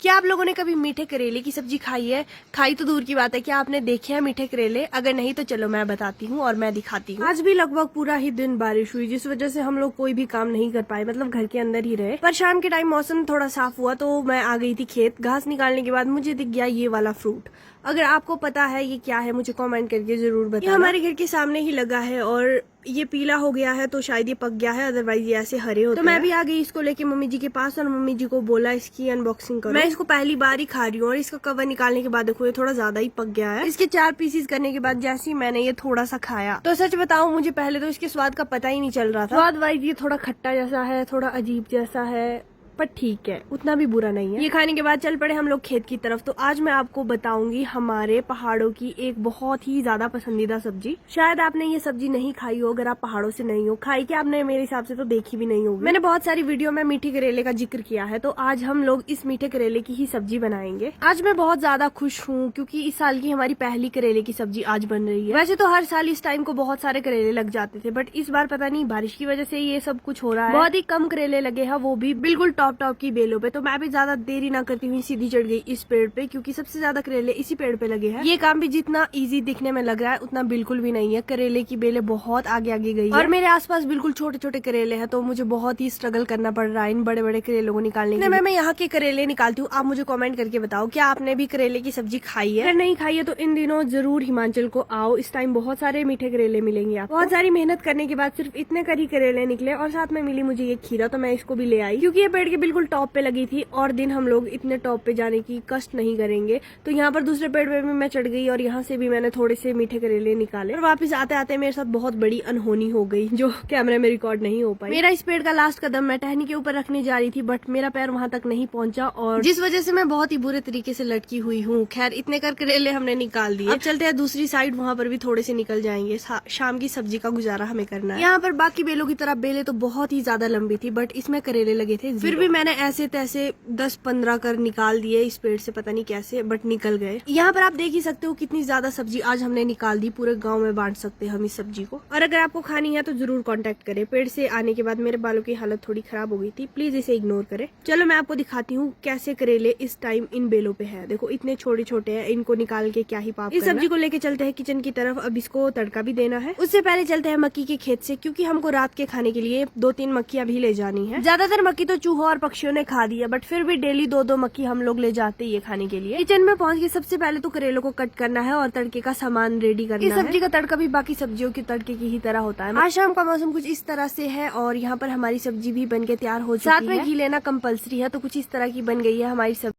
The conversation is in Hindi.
क्या आप लोगों ने कभी मीठे करेले की सब्जी खाई है? खाई तो दूर की बात है, क्या आपने देखे हैं मीठे करेले? अगर नहीं तो चलो मैं बताती हूँ और मैं दिखाती हूँ। आज भी लगभग पूरा ही दिन बारिश हुई, जिस वजह से हम लोग कोई भी काम नहीं कर पाए, मतलब घर के अंदर ही रहे। पर शाम के टाइम मौसम थोड़ा साफ हुआ तो मैं आ गई थी खेत। घास निकालने के बाद मुझे दिख गया ये वाला फ्रूट। अगर आपको पता है ये क्या है मुझे कमेंट करके जरूर बताना। ये हमारे घर के सामने ही लगा है और ये पीला हो गया है तो शायद ये पक गया है, अदरवाइज ये ऐसे हरे होते हैं। तो मैं भी आ गई इसको लेके मम्मी जी के पास और मम्मी जी को बोला इसकी अनबॉक्सिंग करो। मैं इसको पहली बार ही खा रही हूँ और इसका कवर निकालने के बाद देखो ये थोड़ा ज्यादा ही पक गया है। इसके 4 पीसेस करने के बाद जैसे ही मैंने ये थोड़ा सा खाया तो सच बताऊं मुझे पहले तो इसके स्वाद का पता ही नहीं चल रहा था। स्वाद वाइज ये थोड़ा खट्टा जैसा है, थोड़ा अजीब जैसा है, पर ठीक है, उतना भी बुरा नहीं है। ये खाने के बाद चल पड़े हम लोग खेत की तरफ। तो आज मैं आपको बताऊंगी हमारे पहाड़ों की एक बहुत ही ज्यादा पसंदीदा सब्जी। शायद आपने ये सब्जी नहीं खाई हो, अगर आप पहाड़ों से नहीं हो। खाई कि आपने मेरे हिसाब से तो देखी भी नहीं होगी। मैंने बहुत सारी वीडियो में मीठे करेले का जिक्र किया है, तो आज हम लोग इस मीठे करेले की ही सब्जी बनाएंगे। आज मैं बहुत ज्यादा खुश हूँ क्योंकि इस साल की हमारी पहली करेले की सब्जी आज बन रही है। वैसे तो हर साल इस टाइम को बहुत सारे करेले लग जाते थे, बट इस बार पता नहीं बारिश की वजह से ये सब कुछ हो रहा है। बहुत ही कम करेले लगे हैं, वो भी बिल्कुल टॉप की बेलों पे। तो मैं भी ज्यादा देरी ना करती हुई सीधी चढ़ गई इस पेड़ पे, क्योंकि सबसे ज्यादा करेले इसी पेड़ पे लगे हैं। ये काम भी जितना इजी दिखने में लग रहा है उतना बिल्कुल भी नहीं है। करेले की बेलें बहुत आगे आगे गई है और मेरे आसपास बिल्कुल छोटे छोटे करेले हैं, तो मुझे बहुत ही स्ट्रगल करना पड़ रहा है इन बड़े बड़े करेलों को निकालने के लिए। मैं यहाँ के करेले निकालती हूँ। आप मुझे कमेंट करके बताओ क्या आपने भी करेले की सब्जी खाई है? अगर नहीं खाई है तो इन दिनों जरूर हिमाचल को आओ, इस टाइम बहुत सारे मीठे करेले मिलेंगे। आप बहुत सारी मेहनत करने के बाद सिर्फ इतने करी करेले निकले और साथ में मिली मुझे ये खीरा, तो मैं इसको भी ले आई क्योंकि ये पेड़ के बिल्कुल टॉप पे लगी थी और दिन हम लोग इतने टॉप पे जाने की कष्ट नहीं करेंगे। तो यहाँ पर दूसरे पेड़ पे भी मैं चढ़ गई और यहाँ से भी मैंने थोड़े से मीठे करेले निकाले और वापस आते आते मेरे साथ बहुत बड़ी अनहोनी हो गई जो कैमरे में रिकॉर्ड नहीं हो पाई। मेरा इस पेड़ का लास्ट कदम मैं टहनी के ऊपर रखने जा रही थी, बट मेरा पैर वहां तक नहीं पहुंचा और जिस वजह से मैं बहुत ही बुरे तरीके से लटकी हुई हूँ। खैर इतने कर करेले हमने निकाल दिए। अब चलते हैं दूसरी साइड, वहाँ पर भी थोड़े से निकल जाएंगे। शाम की सब्जी का गुजारा हमें करना है। यहाँ पर बाकी बेलों की तरह बेले तो बहुत ही ज्यादा लंबी थी, बट इसमें करेले लगे थे। फिर भी मैंने ऐसे तैसे 10-15 कर निकाल दिए इस पेड़ से, पता नहीं कैसे बट निकल गए। यहाँ पर आप देख ही सकते हो कितनी ज्यादा सब्जी आज हमने निकाल दी। पूरे गांव में बांट सकते हैं हम इस सब्जी को। और अगर आपको खानी है तो जरूर कांटेक्ट करें। पेड़ से आने के बाद मेरे बालों की हालत थोड़ी खराब हो गई थी, प्लीज इसे इग्नोर करें। चलो मैं आपको दिखाती हूँ कैसे करेले इस टाइम इन बेलों पे है। देखो इतने छोटे छोटे हैं, इनको निकाल के क्या ही पाप। इस सब्जी को लेके चलते हैं किचन की तरफ। अब इसको तड़का भी देना है। उससे पहले चलते हैं मक्की के खेत से, क्योंकि हमको रात के खाने के लिए 2-3 मक्खियां भी ले जानी है। ज्यादातर मक्की तो चूहों और पक्षियों ने खा दी है, बट फिर भी डेली 2-2 मक्खी हम लोग ले जाते हैं खाने के लिए। किचन में पहुंच के सबसे पहले तो करेलों को कट करना है और तड़के का सामान रेडी करना है। इस सब्जी का तड़का भी बाकी सब्जियों के तड़के की ही तरह होता है। आज शाम का मौसम कुछ इस तरह से है और यहाँ पर हमारी सब्जी भी बनके तैयार हो चुकी है। साथ में घी लेना कंपलसरी है, तो कुछ इस तरह की बन गई है हमारी सब्जी।